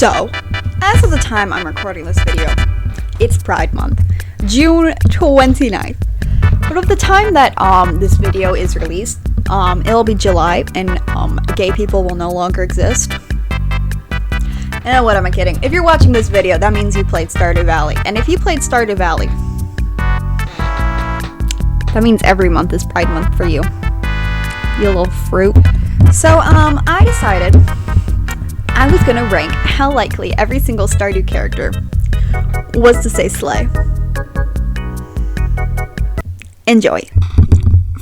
So, as of the time I'm recording this video, it's Pride Month, June 29th. But of the time that this video is released, it'll be July, and gay people will no longer exist. And what am I kidding? If you're watching this video, that means you played Stardew Valley. And if you played Stardew Valley, that means every month is Pride Month for you. You little fruit. So, I decided I was gonna rank how likely every single Stardew character was to say slay. Enjoy.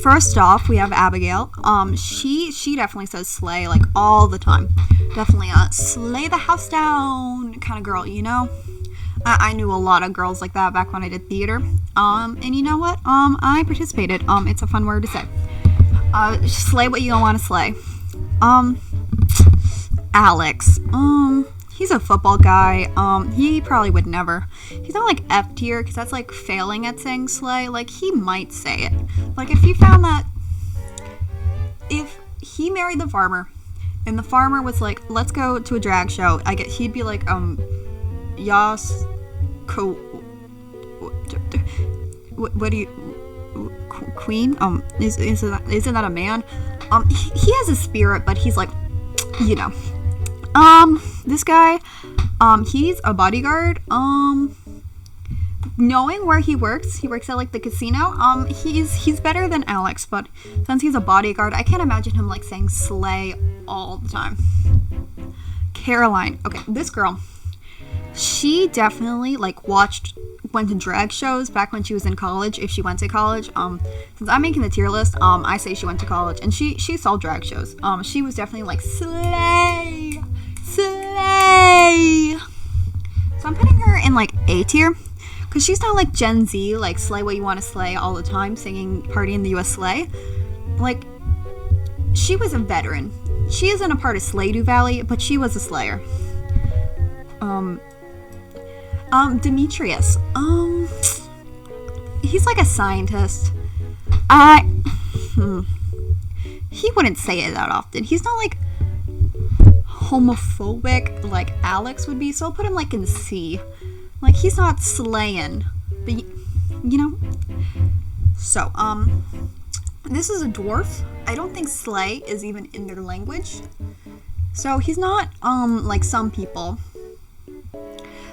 First off, we have Abigail. She definitely says slay, like, all the time. Definitely a slay the house down kind of girl, you know? I knew a lot of girls like that back when I did theater. And you know what? I participated. It's a fun word to say. Slay what you don't want to slay. Alex. He's a football guy. He probably would never. He's not like F tier, because that's like failing at saying slay. Like, he might say it. Like, if you found that, if he married the farmer, and the farmer was like, let's go to a drag show, he'd be like, yas, what do you, queen? Isn't that a man? He has a spirit, but he's like, you know. This guy, he's a bodyguard. Knowing where he works at like the casino. He's better than Alex, but since he's a bodyguard, I can't imagine him like saying slay all the time. Caroline. Okay, this girl, she definitely like went to drag shows back when she was in college, if she went to college. Since I'm making the tier list, I say she went to college, and she saw drag shows. She was definitely like slay. So I'm putting her in like A tier, because she's not like Gen Z, like slay what you want to slay all the time, singing Party in the US Slay. Like, she was a veteran. She isn't a part of Slaydew Valley, but she was a slayer. Demetrius. He's like a scientist. He wouldn't say it that often. He's not like homophobic like Alex would be, so I'll put him like in C. Like, he's not slaying, but you know. So, this is a dwarf. I don't think slay is even in their language. So he's not like some people.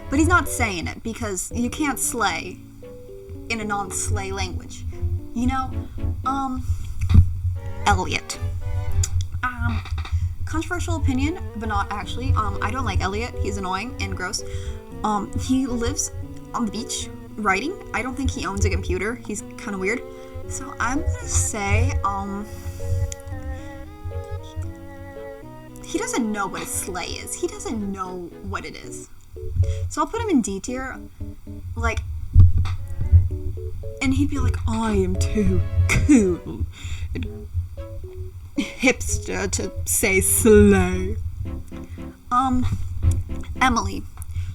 But he's not saying it, because you can't slay in a non-slay language. You know? Elliot. Controversial opinion, but not actually. I don't like Elliot. He's annoying and gross. He lives on the beach writing. I don't think he owns a computer. He's kind of weird. So I'm gonna say, he doesn't know what a slay is. He doesn't know what it is. So I'll put him in D tier, like, and he'd be like, I am too cool and hipster to say slay. Emily.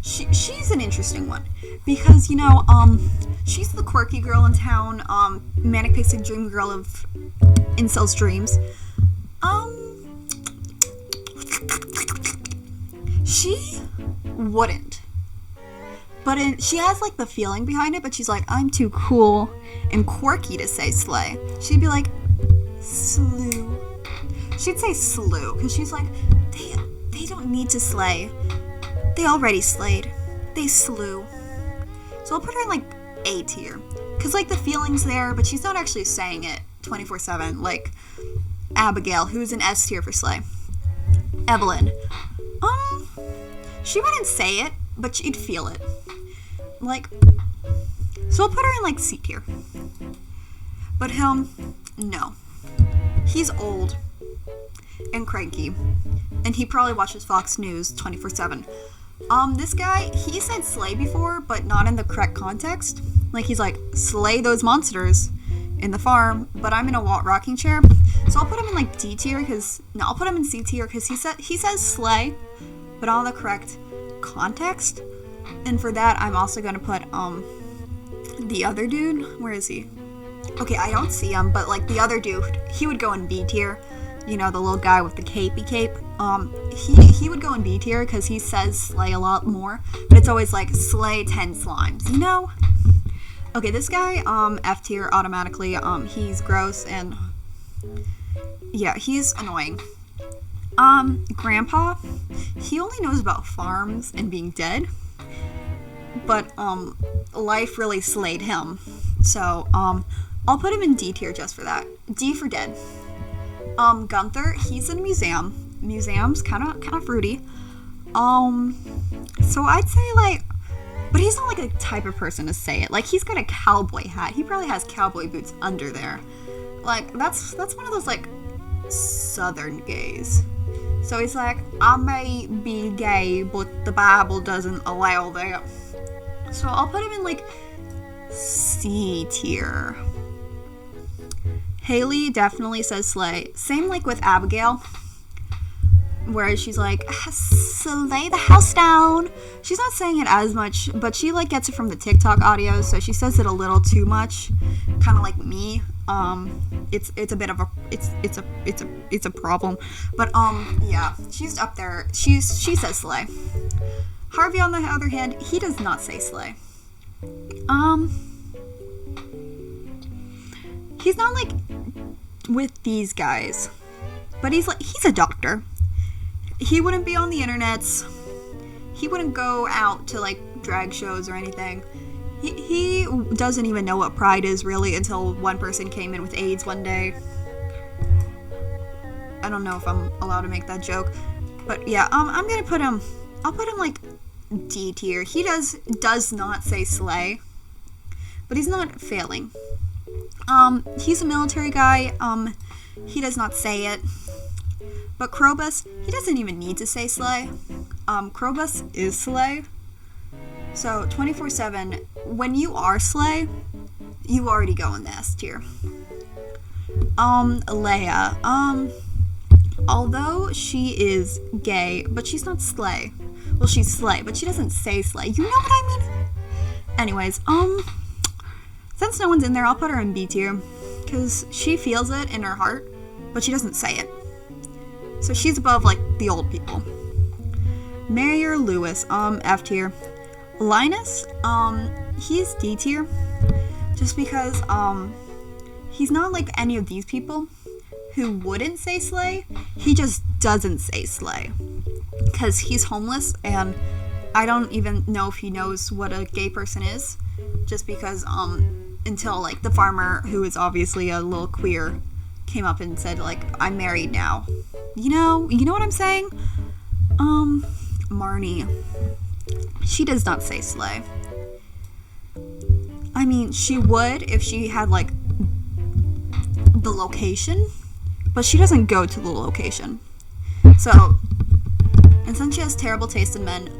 She's an interesting one, because, you know, she's the quirky girl in town, manic pixie dream girl of incels dreams. She wouldn't, but she has like the feeling behind it, but she's like, I'm too cool and quirky to say slay. She'd be like, slew. She'd say slew, because she's like, they don't need to slay. They already slayed. They slew. So I'll put her in like A tier, because like the feeling's there, but she's not actually saying it 24/7 like Abigail, who's an S tier for slay. Evelyn. She wouldn't say it, but she'd feel it. Like, so I'll put her in like C tier. But him, no. He's old and cranky, and he probably watches Fox News 24/7. This guy, he said slay before, but not in the correct context. Like, he's like, slay those monsters in the farm, but I'm in a rocking chair. So I'll put him in like D tier, I'll put him in C tier, because he says slay, but on the correct context. And for that, I'm also going to put, the other dude. Where is he? Okay, I don't see him, but like the other dude, he would go in B tier. You know, the little guy with the cape. he would go in B tier because he says slay a lot more, but it's always like slay 10 slimes, you know? Okay, this guy, F tier automatically. He's gross and yeah, he's annoying. Grandpa, he only knows about farms and being dead, but life really slayed him. So I'll put him in D tier just for that. D for dead. Gunther, he's in a museum. Museum's kind of fruity. So I'd say like, but he's not like a type of person to say it. Like, he's got a cowboy hat. He probably has cowboy boots under there. Like, that's one of those like southern gays. So he's like, I may be gay, but the Bible doesn't allow that. So I'll put him in like C tier. Haley definitely says slay. Same like with Abigail, where she's like, slay the house down. She's not saying it as much, but she like gets it from the TikTok audios, so she says it a little too much, kind of like me. It's a bit of a it's a problem, but yeah, she's up there. She says slay. Harvey, on the other hand, he does not say slay. He's not like with these guys, but he's a doctor. He wouldn't be on the internets. He wouldn't go out to like drag shows or anything. He doesn't even know what pride is really until one person came in with AIDS one day. I don't know if I'm allowed to make that joke, but yeah, I'm gonna put him. I'll put him like D tier. He does not say slay, but he's not failing. He's a military guy. He does not say it. But Krobus, he doesn't even need to say slay. Krobus is slay. So 24/7, when you are slay, you already go in the S tier. Leia, although she is gay, but she's not slay. Well, she's slay, but she doesn't say slay. You know what I mean? Anyways, since no one's in there, I'll put her in B tier, because she feels it in her heart, but she doesn't say it. So she's above, like, the old people. Mayor Lewis, F tier. Linus, he's D tier, just because, he's not like any of these people who wouldn't say slay. He just doesn't say slay, because he's homeless, and I don't even know if he knows what a gay person is, just because, until, like, the farmer, who is obviously a little queer, came up and said, like, I'm married now. You know what I'm saying? Marnie. She does not say slay. I mean, she would if she had, like, the location, but she doesn't go to the location. So, and since she has terrible taste in men,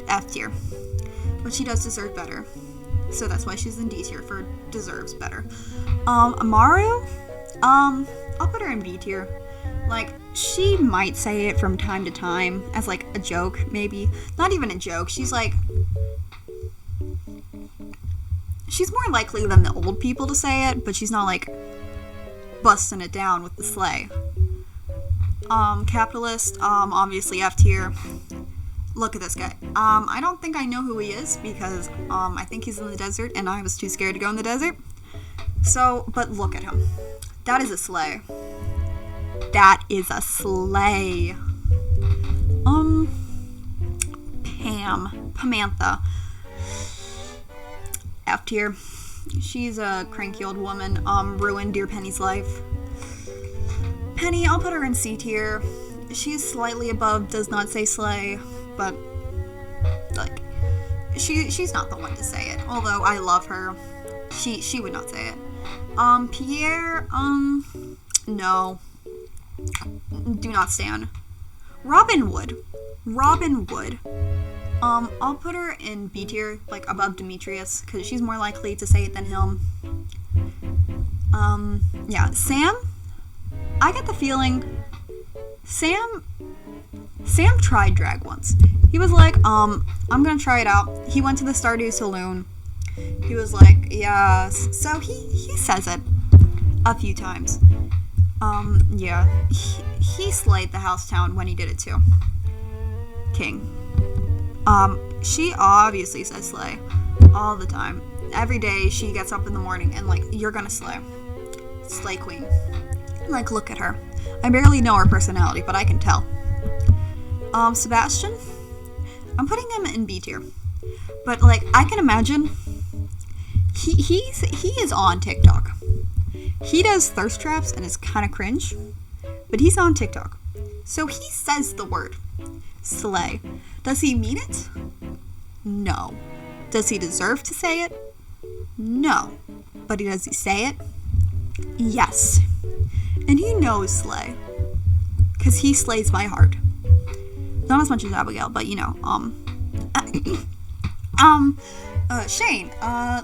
F tier. But she does deserve better. So that's why she's in D tier, for deserves better. Amaru, I'll put her in B tier. Like, she might say it from time to time as, like, a joke, maybe. Not even a joke. She's, like, she's more likely than the old people to say it, but she's not, like, busting it down with the slay. Capitalist, obviously F tier. Look at this guy. I don't think I know who he is, because, I think he's in the desert, and I was too scared to go in the desert. So, but look at him. That is a slay. That is a slay. Pamantha. F tier. She's a cranky old woman. Ruined Dear Penny's life. Penny, I'll put her in C tier. She's slightly above, does not say slay, but, like, she's not the one to say it. Although I love her, she would not say it. Pierre, no. Do not stand. Robin would. I'll put her in B tier, like above Demetrius, because she's more likely to say it than him. Yeah, Sam, I get the feeling Sam tried drag once. He was like, I'm gonna try it out. He went to the Stardew saloon. He was like, yes. So he says it a few times. Yeah. He slayed the house town when he did it too. King. She obviously says slay all the time. Every day she gets up in the morning and like, you're gonna slay. Slay queen. Like, look at her. I barely know her personality, but I can tell. Sebastian? I'm putting him in B tier. But like, I can imagine he is on TikTok. He does thirst traps and is kind of cringe, but he's on TikTok. So he says the word slay. Does he mean it? No. Does he deserve to say it? No. But does he say it? Yes. And he knows slay. Because he slays my heart. Not as much as Abigail, but you know, Shane,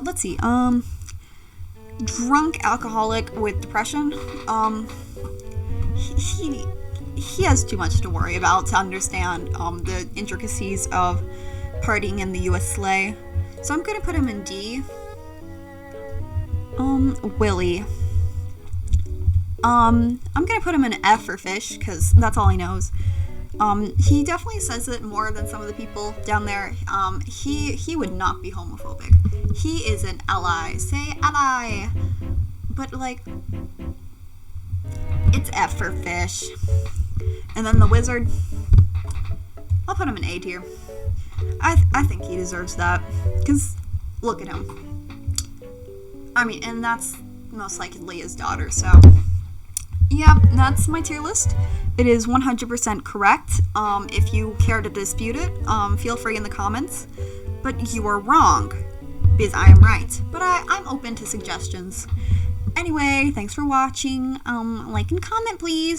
let's see, drunk alcoholic with depression, he has too much to worry about to understand, the intricacies of partying in the US sleigh, so I'm gonna put him in D. Willie, I'm gonna put him in F for fish, because that's all he knows. He definitely says it more than some of the people down there. He would not be homophobic. He is an ally. Say ally. But like, it's F for fish. And then the wizard, I'll put him in A tier. I think he deserves that. Because look at him. I mean, and that's most likely his daughter, so. Yep, that's my tier list. It is 100% correct. If you care to dispute it, feel free in the comments. But you are wrong, because I am right. But I'm open to suggestions. Anyway, thanks for watching. Like and comment, please.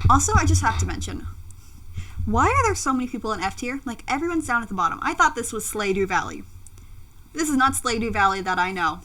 Also, I just have to mention, why are there so many people in F tier? Like, everyone's down at the bottom. I thought this was Slaydew Valley. This is not Slaydew Valley that I know.